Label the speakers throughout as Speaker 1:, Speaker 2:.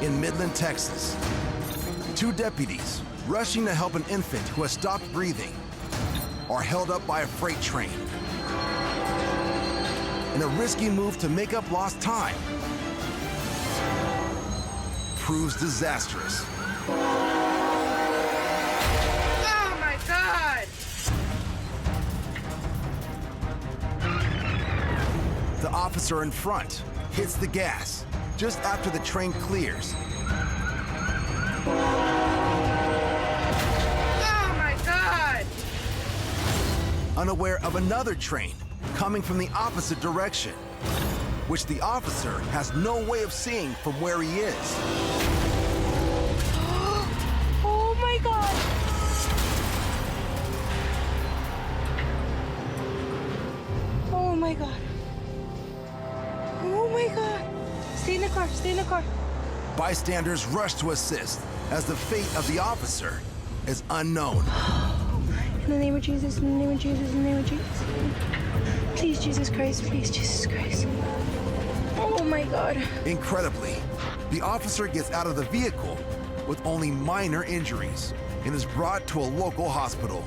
Speaker 1: in Midland, Texas. Two deputies, rushing to help an infant who has stopped breathing, are held up by a freight train. In a risky move to make up lost time, proves disastrous.
Speaker 2: Oh my God!
Speaker 1: The officer in front hits the gas just after the train clears.
Speaker 2: Oh my God!
Speaker 1: Unaware of another train coming from the opposite direction, which the officer has no way of seeing from where he is.
Speaker 3: Oh my God! Oh my God. Oh my God. Stay in the car, stay in the car.
Speaker 1: Bystanders rush to assist as the fate of the officer is unknown.
Speaker 3: In the name of Jesus, in the name of Jesus, in the name of Jesus. Please, Jesus Christ, please, Jesus Christ. Oh my God.
Speaker 1: Incredibly, the officer gets out of the vehicle with only minor injuries and is brought to a local hospital.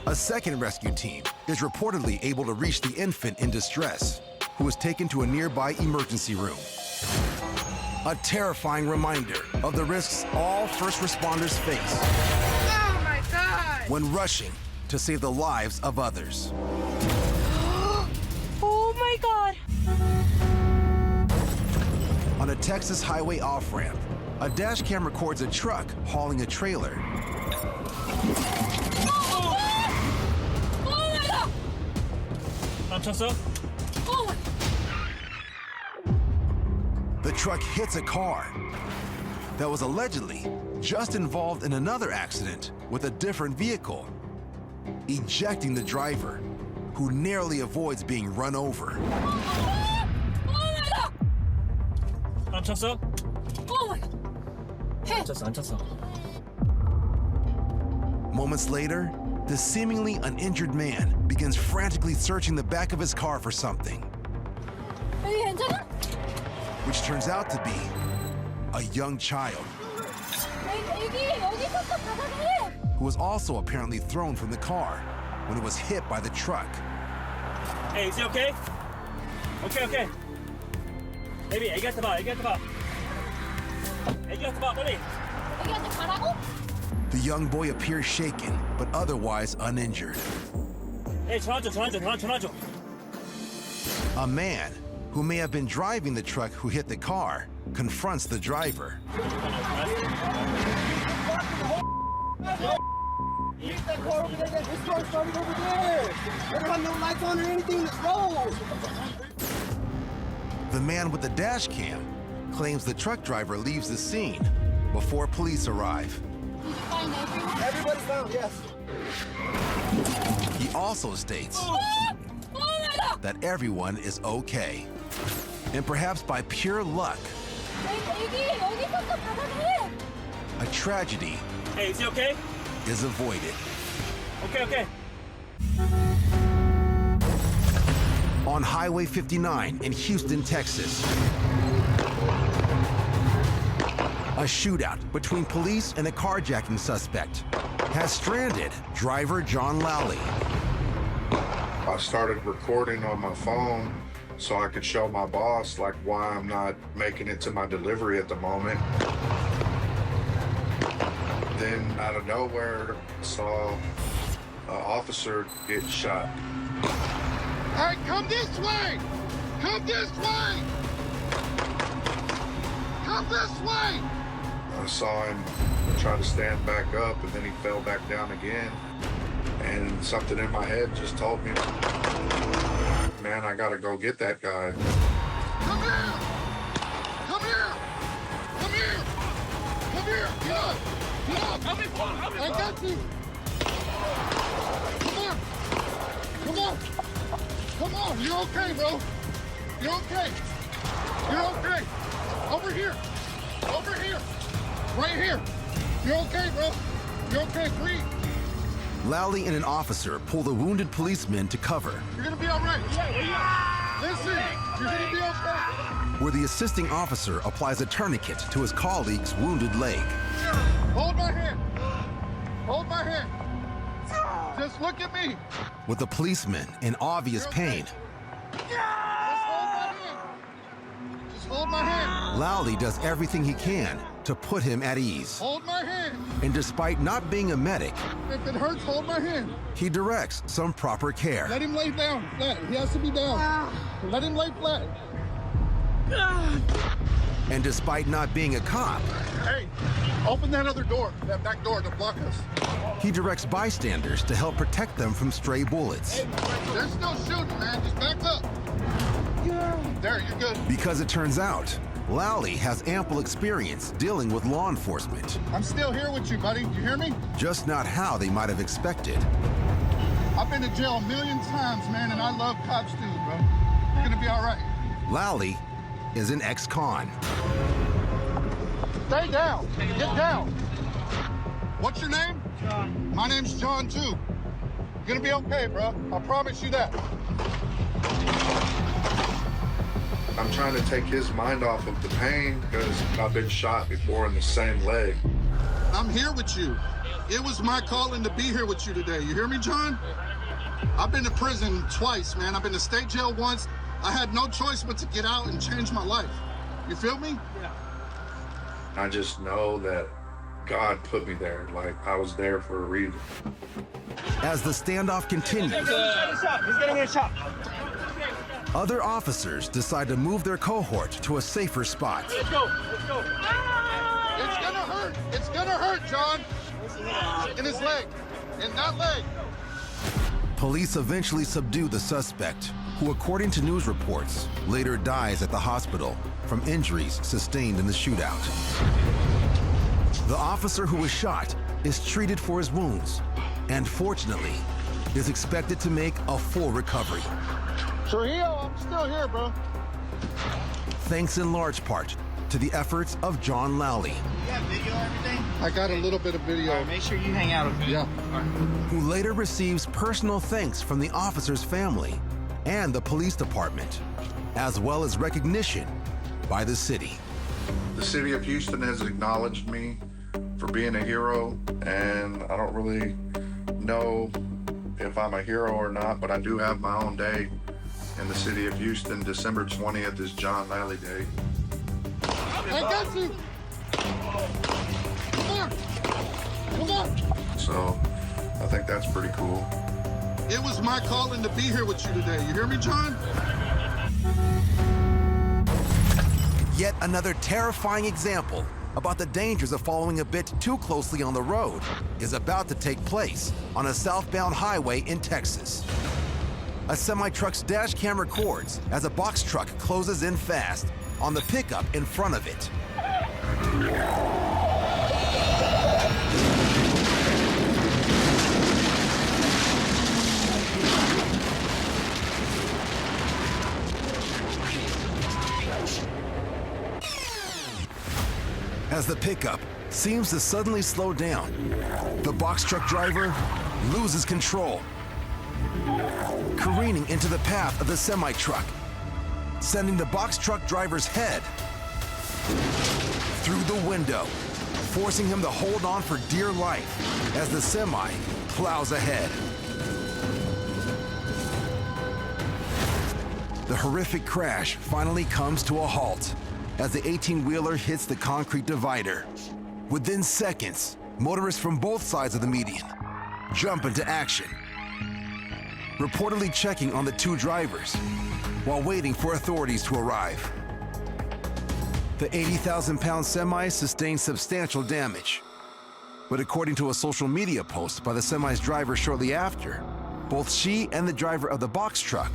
Speaker 1: A second rescue team is reportedly able to reach the infant in distress, who was taken to a nearby emergency room. A terrifying reminder of the risks all first responders face
Speaker 2: Oh my God!
Speaker 1: when rushing to save the lives of others.
Speaker 3: Oh my God.
Speaker 1: On a Texas highway off-ramp, a dash cam records a truck hauling a trailer. The truck hits a car that was allegedly just involved in another accident with a different vehicle, ejecting the driver, who narrowly avoids being run over.
Speaker 4: 안 쳤어?
Speaker 1: Moments later, the seemingly uninjured man begins frantically searching the back of his car for something,
Speaker 3: 여기 괜찮아?
Speaker 1: which turns out to be a young child
Speaker 3: 여기 있었어, 바닥에.
Speaker 1: who was also apparently thrown from the car when it was hit by the truck.
Speaker 4: Hey, is he okay? Okay. Baby, 애기한테 봐. 애기한테 봐, 빨리.
Speaker 3: 여기한테 가라고?
Speaker 1: The young boy appears shaken, but otherwise uninjured.
Speaker 4: Hey, 전화 줘.
Speaker 1: A man who may have been driving the truck who hit the car confronts the driver.
Speaker 5: Keep that car over there. This car started over there. They don't have no lights on or anything. Let's roll.
Speaker 1: The man with the dash cam claims the truck driver leaves the scene before police arrive.
Speaker 3: Did you find everyone?
Speaker 5: Everybody's found, yes.
Speaker 1: He also states that everyone is okay. And perhaps by pure luck,
Speaker 3: 여기 있었어, 바닥에.
Speaker 1: a tragedy
Speaker 4: Hey, is he okay?
Speaker 1: is avoided.
Speaker 4: Okay.
Speaker 1: On Highway 59 in Houston, Texas, a shootout between police and a carjacking suspect has stranded driver John Lowley.
Speaker 6: I started recording on my phone so I could show my boss like why I'm not making it to my delivery at the moment. Then out of nowhere, saw an officer get shot.
Speaker 7: All right, come this way! Come this way! Come this way!
Speaker 6: I saw him try to stand back up and then he fell back down again. And something in my head just told me, man, I gotta go get that guy.
Speaker 7: Come here! Come here! Come here! Come here! Get up! Get up! I got you! Come on! Come on! Come on! You're okay, bro! You're okay! You're okay! Over here! Over here! Right here! You're okay, bro! You're okay, breathe!
Speaker 1: Lowley and an officer pull the wounded policeman to cover.
Speaker 7: You're gonna be all right! Listen, you're gonna be okay.
Speaker 1: where the assisting officer applies a tourniquet to his colleague's wounded leg.
Speaker 7: Hold my hand. Hold my hand. Just look at me.
Speaker 1: With the policeman in obvious pain,
Speaker 7: Just hold my hand. Just hold my hand.
Speaker 1: Lowley does everything he can to put him at ease.
Speaker 7: Hold my hand.
Speaker 1: And despite not being a medic,
Speaker 7: If it hurts, hold my hand.
Speaker 1: he directs some proper care.
Speaker 7: Let him lay down flat. He has to be down. Let him lay flat.
Speaker 1: And despite not being a cop,
Speaker 7: Hey, open that other door, that back door to block us.
Speaker 1: he directs bystanders to help protect them from stray bullets.
Speaker 7: There's no shooting, man. Just back up. There, you're good.
Speaker 1: Because it turns out, Lowley has ample experience dealing with law enforcement,
Speaker 7: I'm still here with you, buddy. You hear me?
Speaker 1: just not how they might have expected.
Speaker 7: I've been to jail a million times, man, and I love cops too, bro. You're gonna be all right.
Speaker 1: Lowley is an ex-con.
Speaker 7: Stay down. Get down. What's your name? John. My name's John, too. You're gonna be okay, bro. I promise you that.
Speaker 6: I'm trying to take his mind off of the pain because I've been shot before in the same leg.
Speaker 7: I'm here with you. It was my calling to be here with you today. You hear me, John? I've been to prison twice, man. I've been to state jail once. I had no choice but to get out and change my life. You feel me?
Speaker 6: I just know that God put me there. Like, I was there for a reason.
Speaker 1: As the standoff continues,
Speaker 4: He's getting a shot.
Speaker 1: other officers decide to move their cohort to a safer spot.
Speaker 4: Let's go. Let's go.
Speaker 7: It's gonna hurt. It's gonna hurt, John. In his leg. In that leg.
Speaker 1: Police eventually subdue the suspect, who, according to news reports, later dies at the hospital from injuries sustained in the shootout. The officer who was shot is treated for his wounds and, fortunately, is expected to make a full recovery,
Speaker 7: Trujillo, I'm still here, bro.
Speaker 1: thanks in large part to the efforts of John Lowley,
Speaker 5: You got video and everything?
Speaker 7: I got a little bit of video.
Speaker 5: All right, make sure you hang out, okay?
Speaker 7: Yeah.
Speaker 1: who later receives personal thanks from the officer's family and the police department, as well as recognition by the city.
Speaker 6: The city of Houston has acknowledged me for being a hero, and I don't really know if I'm a hero or not, but I do have my own day in the city of Houston. December 20th is John Lowley Day.
Speaker 7: I got you. Come on. Come on.
Speaker 6: So I think that's pretty cool.
Speaker 7: It was my calling to be here with you today. You hear me, John?
Speaker 1: Yet another terrifying example about the dangers of following a bit too closely on the road is about to take place on a southbound highway in Texas. A semi-truck's dash cam records as a box truck closes in fast on the pickup in front of it. As the pickup seems to suddenly slow down, the box truck driver loses control, careening into the path of the semi-truck, sending the box truck driver's head through the window, forcing him to hold on for dear life as the semi plows ahead. The horrific crash finally comes to a halt as the 18-wheeler hits the concrete divider. Within seconds, motorists from both sides of the median jump into action, reportedly checking on the two drivers while waiting for authorities to arrive. The 80,000-pound semi sustained substantial damage, but according to a social media post by the semi's driver shortly after, both she and the driver of the box truck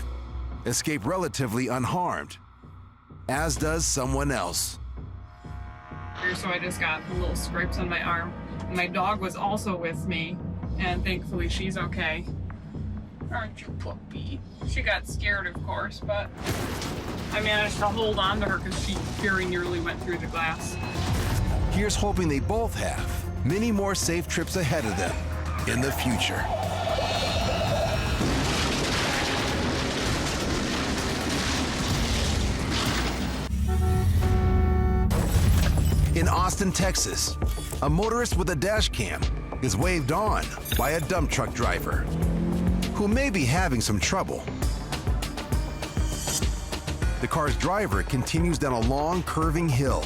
Speaker 1: escape relatively unharmed, as does someone else.
Speaker 8: So I just got little scrapes on my arm. My dog was also with me, and thankfully she's okay. Aren't you, puppy? She got scared, of course, but I managed to hold on to her because she very nearly went through the glass.
Speaker 1: Here's hoping they both have many more safe trips ahead of them in the future. In Austin, Texas, a motorist with a dash cam is waved on by a dump truck driver who may be having some trouble. The car's driver continues down a long, curving hill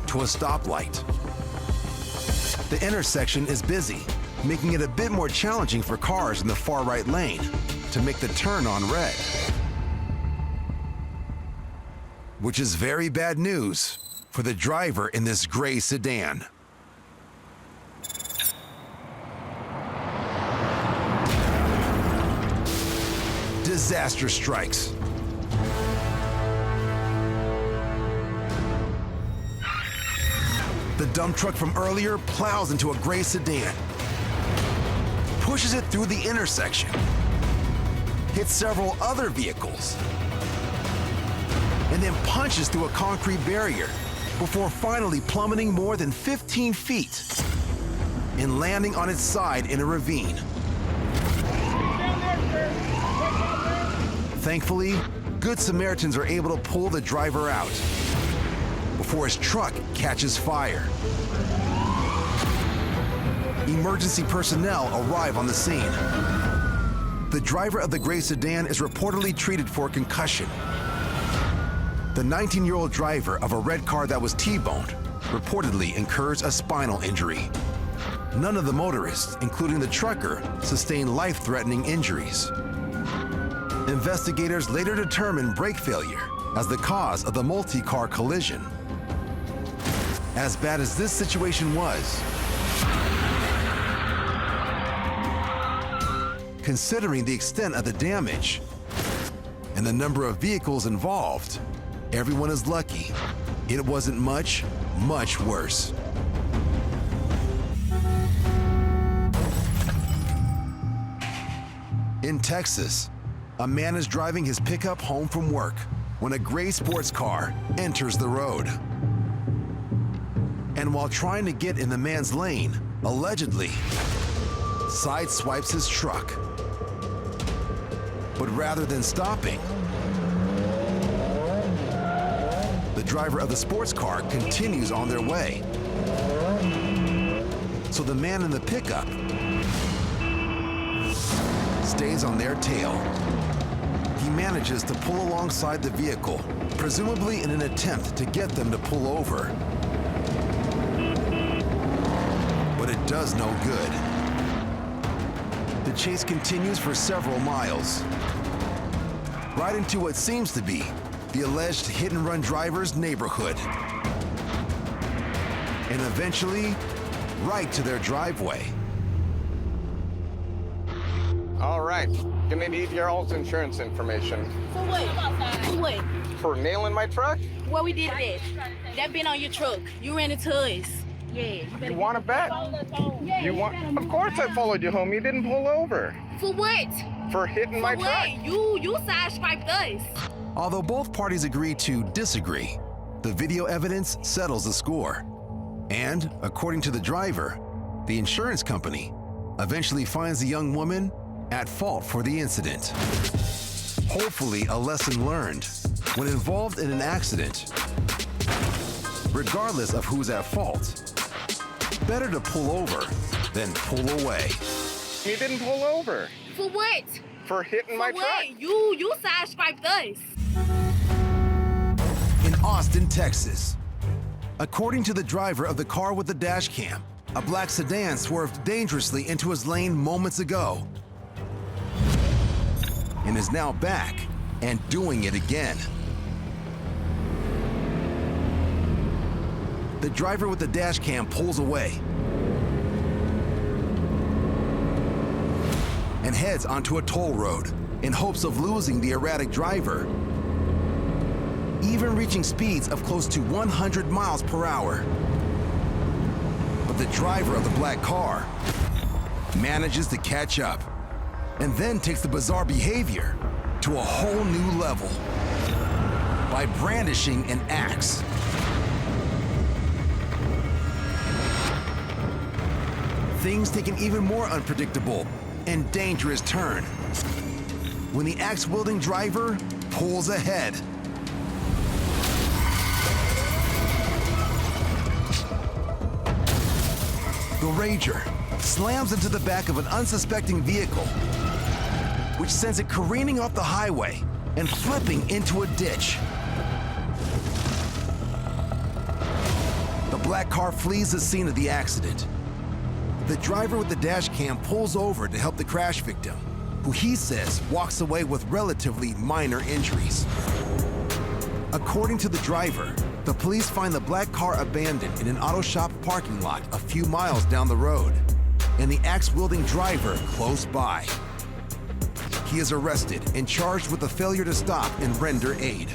Speaker 1: to a stoplight. The intersection is busy, making it a bit more challenging for cars in the far right lane to make the turn on red. Which is very bad news for the driver in this gray sedan. Disaster strikes. The dump truck from earlier plows into a gray sedan, pushes it through the intersection, hits several other vehicles, and then punches through a concrete barrier before finally plummeting more than 15 feet and landing on its side in a ravine. Thankfully, good Samaritans are able to pull the driver out before his truck catches fire. Emergency personnel arrive on the scene. The driver of the gray sedan is reportedly treated for concussion. The 19-year-old driver of a red car that was T-boned reportedly incurs a spinal injury. None of the motorists, including the trucker, sustained life-threatening injuries. Investigators later determined brake failure as the cause of the multi-car collision. As bad as this situation was, considering the extent of the damage and the number of vehicles involved, everyone is lucky it wasn't much, much worse. In Texas, a man is driving his pickup home from work when a gray sports car enters the road. And while trying to get in the man's lane, allegedly sideswipes his truck. But rather than stopping, the driver of the sports car continues on their way. So the man in the pickup stays on their tail. He manages to pull alongside the vehicle, presumably in an attempt to get them to pull over. But it does no good. The chase continues for several miles, right into what seems to be the alleged hit-and-run driver's neighborhood, and eventually right to their driveway.
Speaker 9: All right, gonna need your all's insurance information.
Speaker 10: For what? For what?
Speaker 9: For nailing my truck?
Speaker 10: What we did that? That been on your truck. You ran into us. Yeah.
Speaker 9: You want to bet? You want? Of course I followed you home. You didn't pull over.
Speaker 10: For what?
Speaker 9: For hitting my
Speaker 10: For
Speaker 9: truck.
Speaker 10: what? You sideswiped us.
Speaker 1: Although both parties agree to disagree, the video evidence settles the score. And, according to the driver, the insurance company eventually finds the young woman at fault for the incident. Hopefully a lesson learned when involved in an accident. Regardless of who's at fault, better to pull over than pull away.
Speaker 9: You didn't pull over.
Speaker 10: For what?
Speaker 9: For hitting my
Speaker 10: For
Speaker 9: truck.
Speaker 10: what? You sideswiped us.
Speaker 1: In Austin, Texas, according to the driver of the car with the dash cam, a black sedan swerved dangerously into his lane moments ago and is now back and doing it again. The driver with the dash cam pulls away and heads onto a toll road in hopes of losing the erratic driver, even reaching speeds of close to 100 miles per hour. But the driver of the black car manages to catch up and then takes the bizarre behavior to a whole new level by brandishing an axe. Things take an even more unpredictable and dangerous turn when the axe-wielding driver pulls ahead. The Rager slams into the back of an unsuspecting vehicle, which sends it careening off the highway and flipping into a ditch. The black car flees the scene of the accident. The driver with the dash cam pulls over to help the crash victim, who he says walks away with relatively minor injuries. According to the driver, the police find the black car abandoned in an auto shop parking lot a few miles down the road, and the axe-wielding driver close by. He is arrested and charged with the failure to stop and render aid.